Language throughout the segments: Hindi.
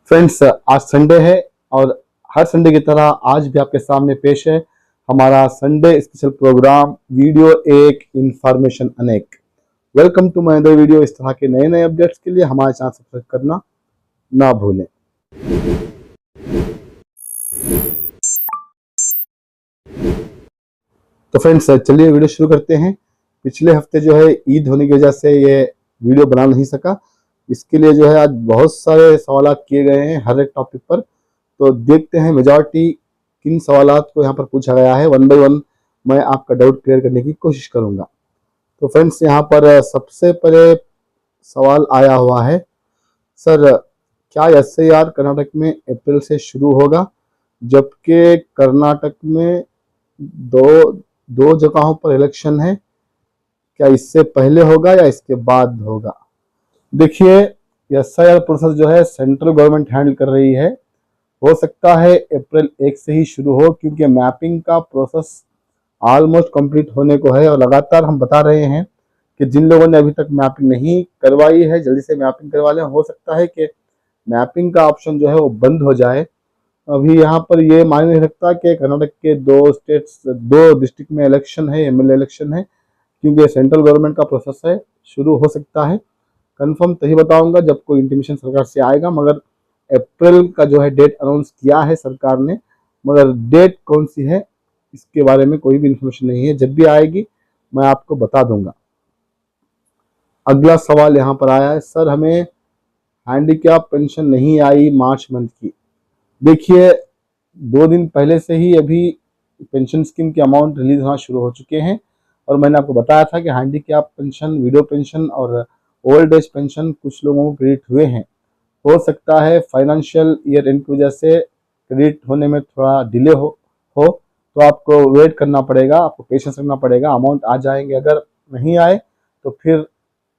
फ्रेंड्स, आज संडे है और हर संडे की तरह आज भी आपके सामने पेश है हमारा संडे स्पेशल प्रोग्राम वीडियो एक इंफॉर्मेशन अनेक। Welcome to my other video. इस तरह के नए नए अपडेट्स के लिए हमारे चैनल सब्सक्राइब करना ना भूलें। तो फ्रेंड्स, चलिए वीडियो शुरू करते हैं। पिछले हफ्ते जो है ईद होने की वजह से ये वीडियो बना नहीं सका। इसके लिए जो है आज बहुत सारे सवाल किए गए हैं हर एक टॉपिक पर। तो देखते हैं मेजॉरिटी किन सवालात को यहाँ पर पूछा गया है। वन बाय वन मैं आपका डाउट क्लियर करने की कोशिश करूँगा। तो फ्रेंड्स, यहाँ पर सबसे पहले सवाल आया हुआ है, सर क्या SIR कर्नाटक में अप्रैल से शुरू होगा, जबकि कर्नाटक में दो दो जगहों पर इलेक्शन है, क्या इससे पहले होगा या इसके बाद होगा? देखिए, SIR प्रोसेस जो है सेंट्रल गवर्नमेंट हैंडल कर रही है। हो सकता है अप्रैल 1 से ही शुरू हो, क्योंकि मैपिंग का प्रोसेस ऑलमोस्ट कंप्लीट होने को है और लगातार हम बता रहे हैं कि जिन लोगों ने अभी तक मैपिंग नहीं करवाई है जल्दी से मैपिंग करवा लें। हो सकता है कि मैपिंग का ऑप्शन जो है वो बंद हो जाए। अभी यहाँ पर ये मान नहीं सकता कि कर्नाटक के दो डिस्ट्रिक्ट में इलेक्शन है, MLA इलेक्शन है, क्योंकि सेंट्रल गवर्नमेंट का प्रोसेस है, शुरू हो सकता है। कंफर्म तभी बताऊंगा जब कोई इंटीमेशन सरकार से आएगा, मगर अप्रैल का जो है डेट अनाउंस किया है सरकार ने, मगर डेट कौन सी है इसके बारे में कोई भी इंफॉर्मेशन नहीं है। जब भी आएगी मैं आपको बता दूंगा। अगला सवाल यहाँ पर आया है, सर हमें हैंडीकैप पेंशन नहीं आई मार्च मंथ की। देखिए, 2 दिन पहले से ही अभी पेंशन स्कीम के अमाउंट रिलीज होना शुरू हो चुके हैं और मैंने आपको बताया था कि हैंडीकैप पेंशन, विडो पेंशन और ओल्ड एज पेंशन कुछ लोगों को क्रेडिट हुए हैं। हो सकता है फाइनेंशियल ईयर एंड की वजह से क्रेडिट होने में थोड़ा डिले हो तो आपको वेट करना पड़ेगा, आपको पेशेंस रखना पड़ेगा। अमाउंट आ जाएंगे। अगर नहीं आए तो फिर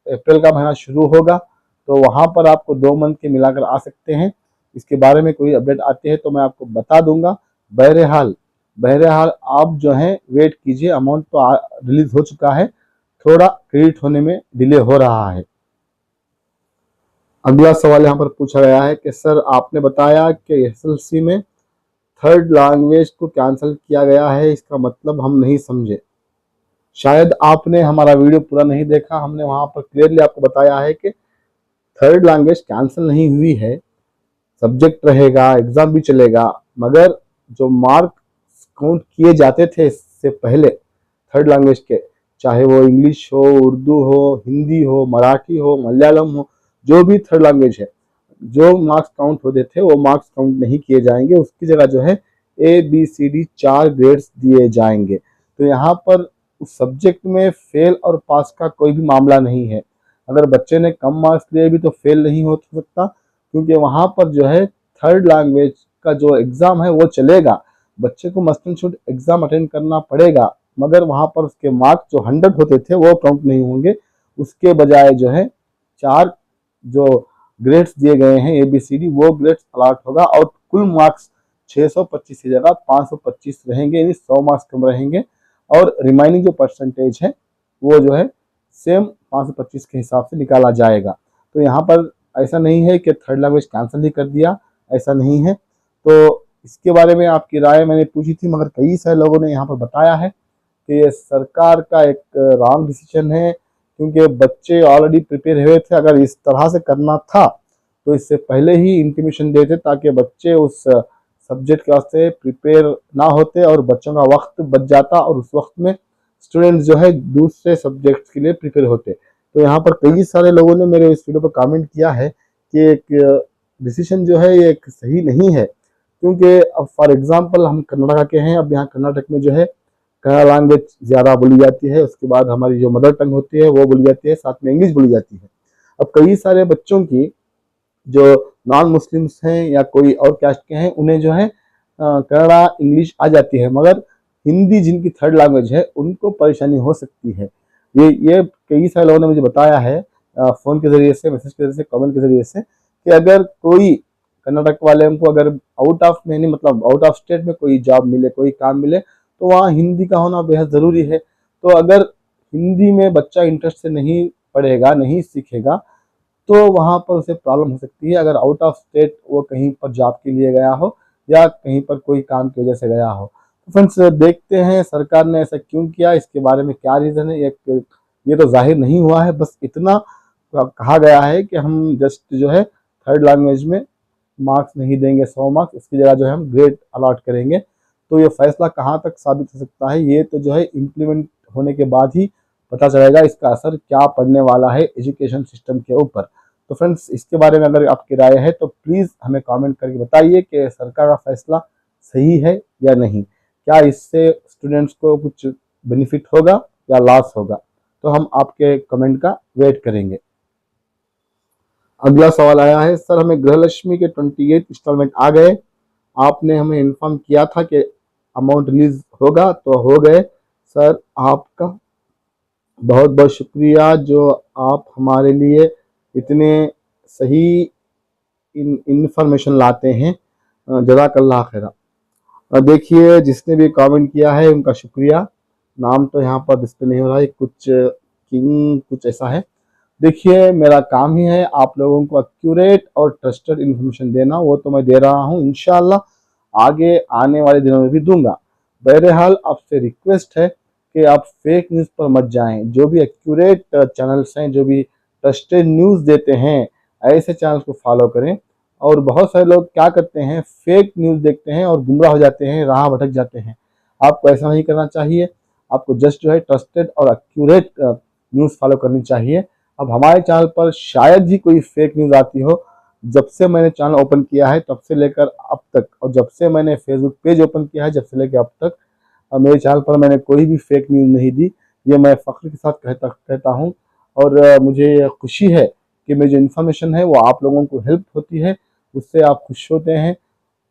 अप्रैल का महीना शुरू होगा, तो वहाँ पर आपको 2 मंथ के मिलाकर आ सकते हैं। इसके बारे में कोई अपडेट आते हैं तो मैं आपको बता दूंगा। बहरहाल आप जो है वेट कीजिए। अमाउंट तो रिलीज हो चुका है, थोड़ा क्रेडिट होने में डिले हो रहा है। अगला सवाल यहाँ पर पूछा गया है कि सर आपने बताया कि SSLC में थर्ड लैंग्वेज को कैंसिल किया गया है, इसका मतलब हम नहीं समझे। शायद आपने हमारा वीडियो पूरा नहीं देखा। हमने वहाँ पर क्लियरली आपको बताया है कि थर्ड लैंग्वेज कैंसिल नहीं हुई है, सब्जेक्ट रहेगा, एग्जाम भी चलेगा, मगर जो मार्क काउंट किए जाते थे इससे पहले थर्ड लैंग्वेज के, चाहे वो इंग्लिश हो, उर्दू हो, हिंदी हो, मराठी हो, मलयालम हो, जो भी थर्ड लैंग्वेज है, जो मार्क्स काउंट होते थे वो मार्क्स काउंट नहीं किए जाएंगे। उसकी जगह जो है ABCD 4 ग्रेड्स दिए जाएंगे। तो यहाँ पर उस सब्जेक्ट में फेल और पास का कोई भी मामला नहीं है। अगर बच्चे ने कम मार्क्स लिए भी तो फेल नहीं हो सकता, क्योंकि वहाँ पर जो है थर्ड लैंग्वेज का जो एग्ज़ाम है वो चलेगा। बच्चे को must and should exam attend करना पड़ेगा, मगर वहाँ पर उसके मार्क्स जो 100 होते थे वो काउंट नहीं होंगे। उसके बजाय जो है 4 जो ग्रेड्स दिए गए हैं ABCD, वो ग्रेड्स अलॉट होगा और कुल मार्क्स 625 की जगह 525 रहेंगे, यानी 100 मार्क्स कम रहेंगे। और रिमाइनिंग जो परसेंटेज है वो जो है सेम 525 के हिसाब से निकाला जाएगा। तो यहाँ पर ऐसा नहीं है कि थर्ड लैंग्वेज कैंसिल ही कर दिया, ऐसा नहीं है। तो इसके बारे में आपकी राय मैंने पूछी थी, मगर कई सारे लोगों ने यहाँ पर बताया है कि ये सरकार का एक रॉन्ग डिसीजन है, क्योंकि बच्चे ऑलरेडी प्रिपेयर हुए थे। अगर इस तरह से करना था तो इससे पहले ही इंटीमेशन देते, ताकि बच्चे उस सब्जेक्ट के वास्ते प्रिपेयर ना होते और बच्चों का वक्त बच जाता और उस वक्त में स्टूडेंट्स जो है दूसरे सब्जेक्ट्स के लिए प्रिपेयर होते। तो यहाँ पर कई सारे लोगों ने मेरे इस वीडियो पर कमेंट किया है कि एक डिसीजन जो है ये एक सही नहीं है, क्योंकि अब फॉर एग्जांपल हम कर्नाटक के हैं। अब यहाँ कर्नाटक में जो है कन्नड़ा लैंग्वेज ज़्यादा बोली जाती है, उसके बाद हमारी जो मदर टंग होती है वो बोली जाती है, साथ में इंग्लिश बोली जाती है। अब कई सारे बच्चों की जो नॉन मुस्लिम्स हैं या कोई और कास्ट के हैं, उन्हें जो है कन्नड़ा इंग्लिश आ जाती है, मगर हिंदी जिनकी थर्ड लैंग्वेज है उनको परेशानी हो सकती है। ये कई सारे लोगों ने मुझे बताया है फ़ोन के ज़रिए से, मैसेज के ज़रिए से, कमेंट के ज़रिए से, कि अगर कोई कर्नाटक वाले को अगर आउट ऑफ महीने मतलब आउट ऑफ स्टेट में कोई जॉब मिले, कोई काम मिले, तो वहाँ हिंदी का होना बेहद ज़रूरी है। तो अगर हिंदी में बच्चा इंटरेस्ट से नहीं पढ़ेगा, नहीं सीखेगा, तो वहाँ पर उसे प्रॉब्लम हो सकती है, अगर आउट ऑफ स्टेट वो कहीं पर जॉब के लिए गया हो या कहीं पर कोई काम की वजह से गया हो। तो फ्रेंड्स देखते हैं सरकार ने ऐसा क्यों किया, इसके बारे में क्या रीज़न है, ये तो जाहिर नहीं हुआ है। बस इतना कहा गया है कि हम जस्ट जो है थर्ड लैंग्वेज में मार्क्स नहीं देंगे 100 मार्क्स, इसकी जगह जो है हम ग्रेड अलॉट करेंगे। तो ये फैसला कहाँ तक साबित हो सकता है, ये तो जो है इम्प्लीमेंट होने के बाद ही पता चलेगा इसका असर क्या पड़ने वाला है एजुकेशन सिस्टम के ऊपर। तो फ्रेंड्स इसके बारे में अगर आपकी राय है तो प्लीज़ हमें कमेंट करके बताइए कि सरकार का फैसला सही है या नहीं, क्या इससे स्टूडेंट्स को कुछ बेनिफिट होगा या लॉस होगा। तो हम आपके कमेंट का वेट करेंगे। अगला सवाल आया है, सर हमें गृहलक्ष्मी के 28 इंस्टॉलमेंट आ गए, आपने हमें इन्फॉर्म किया था कि अमाउंट रिलीज होगा, तो हो गए। सर आपका बहुत बहुत शुक्रिया जो आप हमारे लिए इतने सही इंफॉर्मेशन लाते हैं, जज़ाकल्लाह खैरा। देखिए जिसने भी कमेंट किया है उनका शुक्रिया। नाम तो यहाँ पर डिस्प्ले नहीं हो रहा है, कुछ किंग कुछ ऐसा है। देखिए मेरा काम ही है आप लोगों को एक्यूरेट और ट्रस्टेड इन्फॉर्मेशन देना, वो तो मैं दे रहा हूँ, इंशाल्लाह आगे आने वाले दिनों में भी दूंगा। बहरहाल आपसे रिक्वेस्ट है कि आप फेक न्यूज़ पर मत जाएं, जो भी एक्यूरेट चैनल्स हैं, जो भी ट्रस्टेड न्यूज़ देते हैं, ऐसे चैनल्स को फॉलो करें। और बहुत सारे लोग क्या करते हैं, फेक न्यूज़ देखते हैं और गुमराह हो जाते हैं, राह भटक जाते हैं। आपको ऐसा नहीं करना चाहिए, आपको जस्ट जो है ट्रस्टेड और एक्यूरेट न्यूज़ फॉलो करनी चाहिए। अब हमारे चैनल पर शायद ही कोई फेक न्यूज़ आती हो। जब से मैंने चैनल ओपन किया है तब से लेकर अब तक, और जब से मैंने फेसबुक पेज ओपन किया है जब से लेकर अब तक, मेरे चैनल पर मैंने कोई भी फेक न्यूज़ नहीं दी। ये मैं फ़ख्र के साथ कहता हूँ। और मुझे खुशी है कि मेरी जो इन्फॉर्मेशन है वो आप लोगों को हेल्प होती है, उससे आप खुश होते हैं,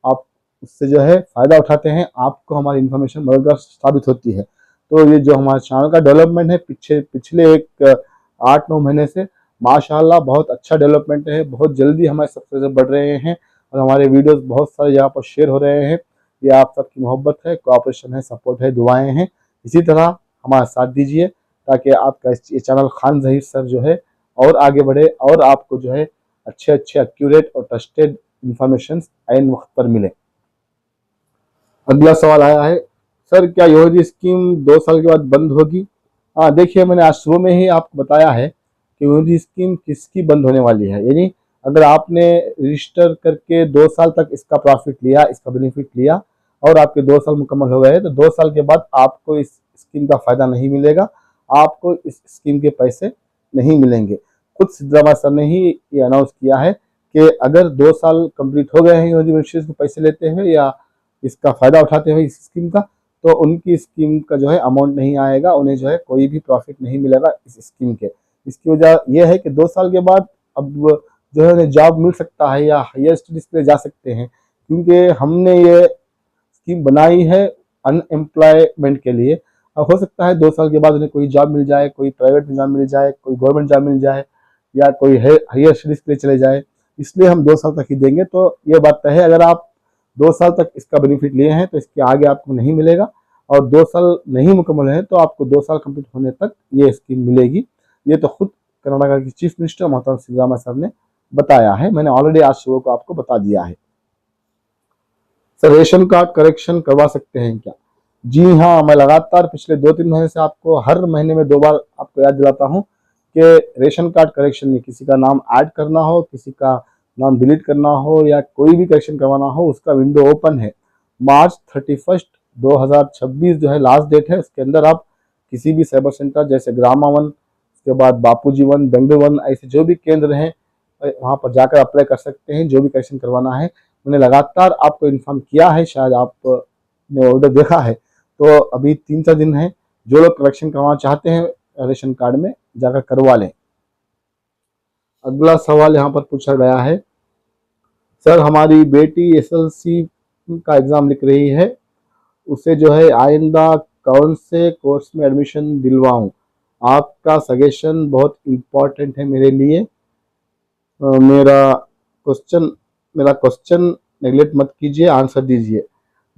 आप उससे जो है फ़ायदा उठाते हैं, आपको हमारी इन्फॉर्मेशन मददगार साबित होती है। तो ये जो हमारे चैनल का डेवलपमेंट है पिछले एक 8-9 महीने से माशाल्लाह बहुत अच्छा डेवलपमेंट है, बहुत जल्दी हमारे सब्सक्राइबर बढ़ रहे हैं और हमारे वीडियोस बहुत सारे यहाँ पर शेयर हो रहे हैं। ये आप सबकी मोहब्बत है, कोऑपरेशन है, सपोर्ट है, दुआएं हैं। इसी तरह हमारा साथ दीजिए ताकि आपका ये चैनल खान ज़हीर सर जो है और आगे बढ़े और आपको जो है अच्छे अच्छे एक्यूरेट और ट्रस्टेड इंफॉर्मेशन ऐन वक्त पर मिले। अगला सवाल आया है, सर क्या योजना स्कीम 2 साल के बाद बंद होगी? हाँ देखिए मैंने आज सुबह में ही आपको बताया है कि योजना स्कीम किसकी बंद होने वाली है। यानी अगर आपने रजिस्टर करके 2 साल तक इसका प्रॉफिट लिया, इसका बेनिफिट लिया और आपके 2 साल मुकम्मल हो गए, तो 2 साल के बाद आपको इस स्कीम का फ़ायदा नहीं मिलेगा, आपको इस स्कीम के पैसे नहीं मिलेंगे। खुद सिद्धामा सर ने ही ये अनाउंस किया है कि अगर 2 साल कंप्लीट हो गए हैं योजना बेनिफिशियरीज को पैसे लेते हुए या इसका फ़ायदा उठाते हुए इस स्कीम का, तो उनकी स्कीम का जो है अमाउंट नहीं आएगा, उन्हें जो है कोई भी प्रॉफिट नहीं मिलेगा इस स्कीम के। इसकी वजह यह है कि 2 साल के बाद अब जो है उन्हें जॉब मिल सकता है या हायर स्टडीज़ के लिए जा सकते हैं, क्योंकि हमने ये स्कीम बनाई है अनएम्प्लॉयमेंट के लिए। अब हो सकता है 2 साल के बाद उन्हें कोई जॉब मिल जाए, कोई प्राइवेट में जॉब मिल जाए, कोई गवर्नमेंट जॉब मिल जाए या कोई हायर स्टडीज़ के लिए चले जाए, इसलिए हम 2 साल तक ही देंगे। तो ये बात तय है, अगर आप 2 साल तक इसका बेनिफिट लिए हैं तो इसके आगे आपको नहीं मिलेगा, और 2 साल नहीं मुकम्मल है तो आपको 2 साल कंप्लीट होने तक ये स्कीम मिलेगी। ये तो खुद कर्नाटका के चीफ मिनिस्टर मोहतरम सिद्धरामैया साहब ने बताया है, मैंने ऑलरेडी आज सुबह को आपको बता दिया है। सर रेशन कार्ड करेक्शन करवा सकते हैं क्या? जी हाँ, मैं लगातार पिछले 2-3 महीने से आपको हर महीने में 2 बार आपको याद दिलाता हूँ कि रेशन कार्ड करेक्शन में किसी का नाम ऐड करना हो, किसी का नाम डिलीट करना हो या कोई भी करेक्शन करवाना हो, उसका विंडो ओपन है। मार्च 31 2026 जो है लास्ट डेट है, उसके अंदर आप किसी भी साइबर सेंटर जैसे ग्रामा वन, उसके बाद बापूजी वन, बेंगलुरु वन, ऐसे जो भी केंद्र हैं वहाँ पर जाकर अप्लाई कर सकते हैं, जो भी करेक्शन करवाना है। मैंने लगातार आपको इन्फॉर्म किया है, शायद आपने ऑर्डर देखा है। तो अभी 3-4 दिन है, जो लोग करेक्शन करवाना चाहते हैं रेशन कार्ड में जाकर करवा लें। अगला सवाल यहाँ पर पूछा गया है, सर हमारी बेटी एसएलसी का एग्ज़ाम लिख रही है, उसे जो है आइंदा कौन से कोर्स में एडमिशन दिलवाऊं? आपका सजेशन बहुत इम्पोर्टेंट है मेरे लिए। मेरा क्वेश्चन नेगलेक्ट मत कीजिए, आंसर दीजिए।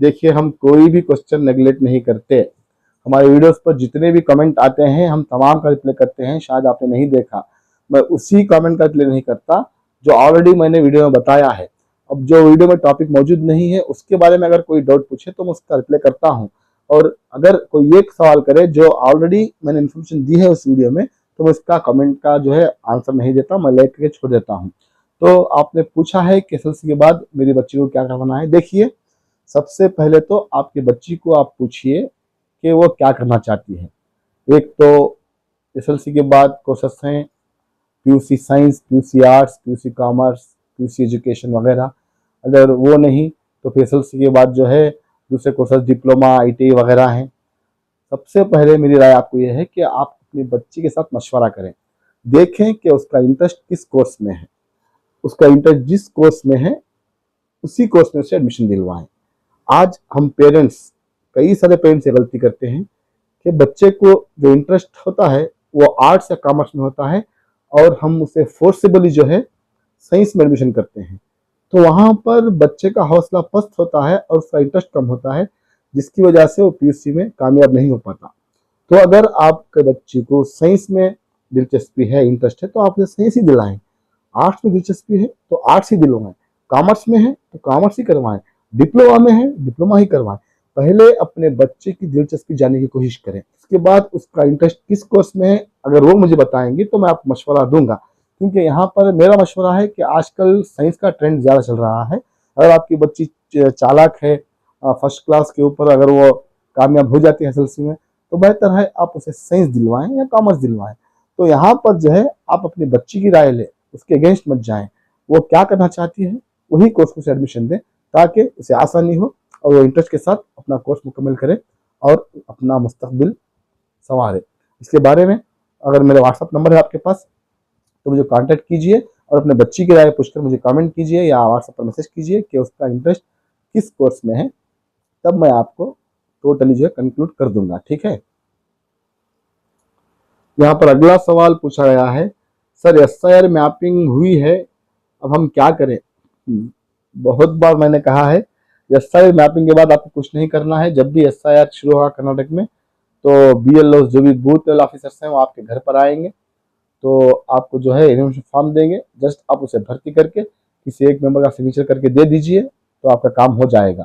देखिए हम कोई भी क्वेश्चन नेगलेक्ट नहीं करते, हमारे वीडियोस पर जितने भी कमेंट आते हैं हम तमाम का रिप्लाई करते हैं, शायद आपने नहीं देखा। मैं उसी कमेंट का क्लियर नहीं करता जो ऑलरेडी मैंने वीडियो में बताया है। अब जो वीडियो में टॉपिक मौजूद नहीं है उसके बारे में अगर कोई डाउट पूछे तो मैं उसका रिप्लाई करता हूँ, और अगर कोई एक सवाल करे जो ऑलरेडी मैंने इन्फॉर्मेशन दी है उस वीडियो में तो मैं उसका कमेंट का जो है आंसर नहीं देता, मैं लेकर के छोड़ देता हूँ। तो आपने पूछा है कि एसएलसी के बाद मेरी बच्ची को क्या करवाना है। देखिए, सबसे पहले तो आपकी बच्ची को आप पूछिए कि वो क्या करना चाहती है। एक तो एसएलसी के बाद कोर्सेस हैं PUC science, PUC arts, PUC commerce, PUC education वगैरह। अगर वो नहीं तो फिर एसएलसी के बाद जो है दूसरे कोर्सेस डिप्लोमा, आईटीआई वगैरह हैं। सबसे पहले मेरी राय आपको यह है कि आप अपनी बच्ची के साथ मशवरा करें, देखें कि उसका इंटरेस्ट किस कोर्स में है, उसका इंटरेस्ट जिस कोर्स में है उसी कोर्स में उसे एडमिशन दिलवाएं। आज हम पेरेंट्स, कई सारे पेरेंट्स ये गलती करते हैं कि बच्चे को जो इंटरेस्ट होता है वो आर्ट्स या कॉमर्स में होता है और हम उसे फोर्सेबली जो है साइंस में एडमिशन करते हैं, तो वहाँ पर बच्चे का हौसला पस्त होता है और उसका इंटरेस्ट कम होता है, जिसकी वजह से वो पीयूसी में कामयाब नहीं हो पाता। तो अगर आपके बच्ची को साइंस में दिलचस्पी है, इंटरेस्ट है, तो आप उसे साइंस ही दिलाएं। आर्ट्स में दिलचस्पी है तो आर्ट्स ही दिलवाएं, कॉमर्स में है तो कॉमर्स ही करवाएं, डिप्लोमा में है डिप्लोमा ही करवाएं। पहले अपने बच्चे की दिलचस्पी जानने की कोशिश करें, उसके बाद उसका इंटरेस्ट किस कोर्स में है अगर वो मुझे बताएंगे तो मैं आपको मशवरा दूंगा। क्योंकि यहाँ पर मेरा मशवरा है कि आजकल साइंस का ट्रेंड ज़्यादा चल रहा है। अगर आपकी बच्ची चालाक है, फर्स्ट क्लास के ऊपर अगर वो कामयाब हो जाती है एसएलसी में, तो बेहतर है आप उसे साइंस दिलवाएं या कॉमर्स दिलवाएं। तो यहाँ पर जो है आप अपनी बच्ची की राय लें, उसके अगेंस्ट मत जाएं। वो क्या करना चाहती है वही कोर्स को एडमिशन दें ताकि उसे आसानी हो और वो इंटरेस्ट के साथ अपना कोर्स मुकम्मल करे और अपना मुस्तकबिल संवारे। इसके बारे में अगर मेरा व्हाट्सअप नंबर है आपके पास तो मुझे कांटेक्ट कीजिए और अपने बच्ची की राय पूछकर मुझे कमेंट कीजिए या व्हाट्सएप पर मैसेज कीजिए कि उसका इंटरेस्ट किस कोर्स में है, तब मैं आपको टोटली जो है कंक्लूड कर दूंगा। ठीक है। यहाँ पर अगला सवाल पूछा गया है, सर एसआईआर मैपिंग हुई है, अब हम क्या करें। बहुत बार मैंने कहा है एसआईआर मैपिंग के बाद आपको कुछ नहीं करना है। जब भी एसआईआर शुरू होगा कर्नाटक में तो बीएलओ जो भी बूथ लेवल ऑफिसर्स हैं वो आपके घर पर आएंगे, तो आपको जो है इन्फॉर्मेशन फॉर्म देंगे। जस्ट आप उसे भर्ती करके किसी एक मेंबर का सिग्नेचर करके दे दीजिए तो आपका काम हो जाएगा।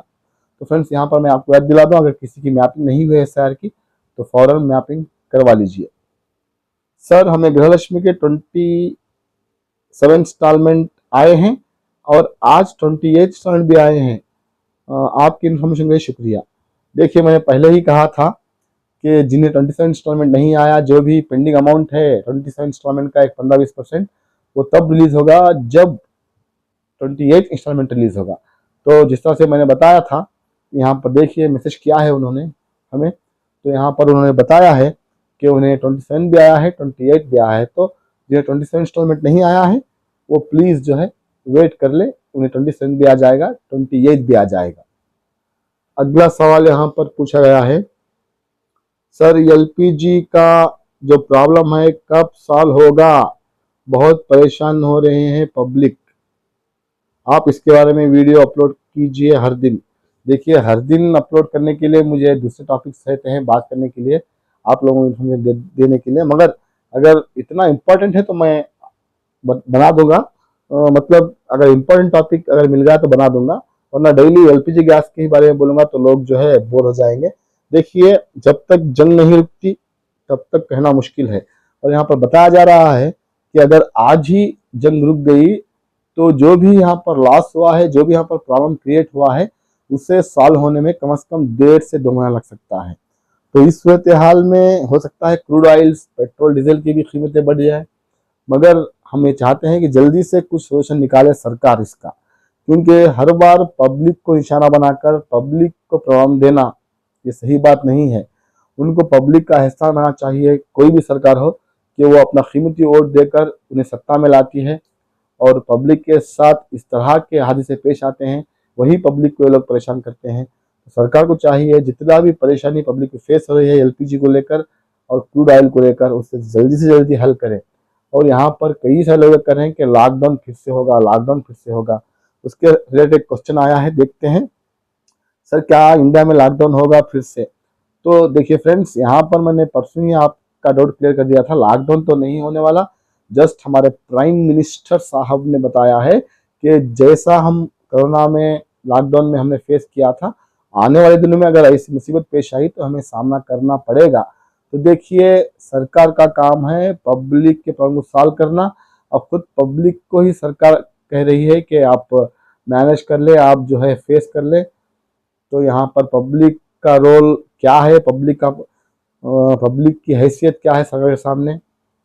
तो फ्रेंड्स, यहाँ पर मैं आपको याद दिला दूँ, अगर किसी की मैपिंग नहीं हुई है एसआईआर की तो फौरन मैपिंग करवा लीजिए। सर, हमें गृहलक्ष्मी के 27 इंस्टॉलमेंट आए हैं और आज 28 इंस्टॉलमेंट भी आए हैं। आपकी इन्फॉर्मेशन के लिए शुक्रिया। देखिए, मैंने पहले ही कहा था कि जिन्हें 27 इंस्टॉलमेंट नहीं आया, जो भी पेंडिंग अमाउंट है 27 इंस्टॉलमेंट का एक 15-20% वो तब रिलीज होगा जब 28 इंस्टॉलमेंट रिलीज होगा। तो जिस तरह से मैंने बताया था, यहाँ पर देखिए मैसेज किया है उन्होंने हमें, तो यहाँ पर उन्होंने बताया है कि उन्हें 27 भी आया है, 28 भी आया है। तो जिन्हें 27 इंस्टॉलमेंट नहीं आया है वो प्लीज़ जो है वेट कर ले, उन्हें 27 भी आ जाएगा, 28 भी आ जाएगा। अगला सवाल यहाँ पर पूछा गया है, सर एलपीजी का जो प्रॉब्लम है कब सॉल्व होगा, बहुत परेशान हो रहे हैं पब्लिक। आप इसके बारे में वीडियो अपलोड कीजिए हर दिन। देखिए, हर दिन अपलोड करने के लिए मुझे दूसरे टॉपिक्स रहते हैं बात करने के लिए, आप लोगों को इन्फॉर्मेशन देने के लिए, मगर अगर इतना इम्पोर्टेंट है तो मैं बना दूंगा। मतलब अगर इम्पोर्टेंट टॉपिक अगर मिल गया तो बना दूंगा, वरना डेली एलपीजी गैस के ही बारे में बोलूंगा तो लोग जो है बोर हो जाएंगे। देखिए, जब तक जंग नहीं रुकती तब तक कहना मुश्किल है, और यहाँ पर बताया जा रहा है कि अगर आज ही जंग रुक गई तो जो भी यहाँ पर लॉस हुआ है, जो भी यहाँ पर प्रॉब्लम क्रिएट हुआ है, उसे सॉल्व होने में कम से कम 1.5 से 2 महीना लग सकता है। तो इस सूरत हाल में हो सकता है क्रूड ऑयल्स, पेट्रोल, डीजल की भी कीमतें बढ़ जाए, मगर हम ये चाहते हैं कि जल्दी से कुछ सोल्यूशन निकाले सरकार इसका, क्योंकि हर बार पब्लिक को निशाना बनाकर पब्लिक को प्रॉब्लम देना ये सही बात नहीं है। उनको पब्लिक का एहसास आना चाहिए, कोई भी सरकार हो, कि वो अपना कीमती वोट देकर उन्हें सत्ता में लाती है और पब्लिक के साथ इस तरह के हादसे पेश आते हैं, वही पब्लिक को ये लोग परेशान करते हैं। तो सरकार को चाहिए जितना भी परेशानी पब्लिक को फेस हो रही है एलपीजी को लेकर और क्रूड ऑयल को लेकर, उससे जल्दी से जल्दी हल करें। और यहाँ पर कई सारे लोग कर रहे हैं कि लॉकडाउन फिर से होगा, लॉकडाउन फिर से होगा। उसके रिलेटेड क्वेश्चन आया है, देखते हैं। सर, क्या इंडिया में लॉकडाउन होगा फिर से? तो देखिए फ्रेंड्स, यहाँ पर मैंने परसों ही आपका डाउट क्लियर कर दिया था, लॉकडाउन तो नहीं होने वाला। जस्ट हमारे प्राइम मिनिस्टर साहब ने बताया है कि जैसा हम कोरोना में लॉकडाउन में हमने फेस किया था, आने वाले दिनों में अगर ऐसी मुसीबत पेश आई तो हमें सामना करना पड़ेगा। तो देखिए, सरकार का काम है पब्लिक के प्रॉब्लम को सॉल्व करना, और खुद पब्लिक को ही सरकार कह रही है कि आप मैनेज कर ले, आप जो है फेस कर ले। तो यहाँ पर पब्लिक का रोल क्या है, पब्लिक की हैसियत क्या है सरकार के सामने,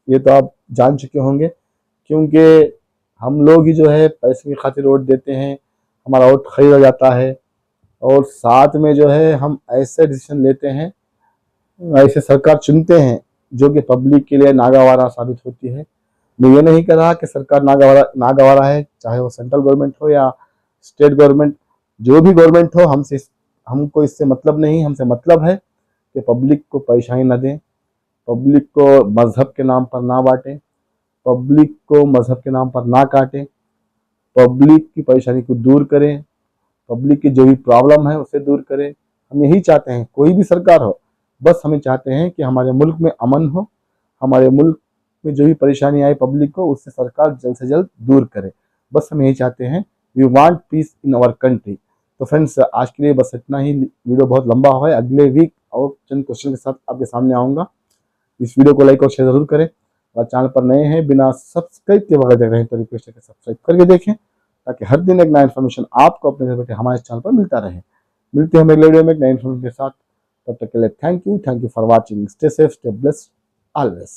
ये तो आप जान चुके होंगे। क्योंकि हम लोग ही जो है पैसे की खातिर वोट देते हैं, हमारा वोट खरीदा जाता है, और साथ में जो है हम ऐसे डिसीजन लेते हैं, ऐसे सरकार चुनते हैं जो कि पब्लिक के लिए नागवारा साबित होती है। मैं ये नहीं कह रहा कि सरकार नागवारा है, चाहे वो सेंट्रल गवर्नमेंट हो या स्टेट गवर्नमेंट, जो भी गवर्नमेंट हो, हमको इससे मतलब नहीं। हमसे मतलब है कि पब्लिक को परेशानी न दें, पब्लिक को मजहब के नाम पर ना बांटें, पब्लिक को मजहब के नाम पर ना काटें, पब्लिक की परेशानी को दूर करें, पब्लिक की जो भी प्रॉब्लम है उसे दूर करें। हम यही चाहते हैं, कोई भी सरकार हो, बस हमें चाहते हैं कि हमारे मुल्क में अमन हो, हमारे मुल्क में जो भी परेशानी आए पब्लिक को, उससे सरकार जल्द से जल्द दूर करे। बस हम यही चाहते हैं, we want peace in our country. तो फ्रेंड्स, आज के लिए बस इतना ही। वीडियो बहुत लंबा हुआ है, अगले वीक और चंद क्वेश्चन के साथ आपके सामने आऊँगा। इस वीडियो को लाइक और शेयर जरूर करें, और चैनल पर नए हैं, बिना सब्सक्राइब के बगैर देख रहे हैं तो रिक्वेस्ट है कि सब्सक्राइब करके देखें, ताकि हर दिन एक नया इन्फॉर्मेशन आपको अपने घर बैठे हमारे चैनल पर मिलता रहे। मिलते हैं हम अगले वीडियो में एक नए इन्फॉर्मेशन के साथ। तब तक के लिए thank you for watching. Stay safe, stay blessed always.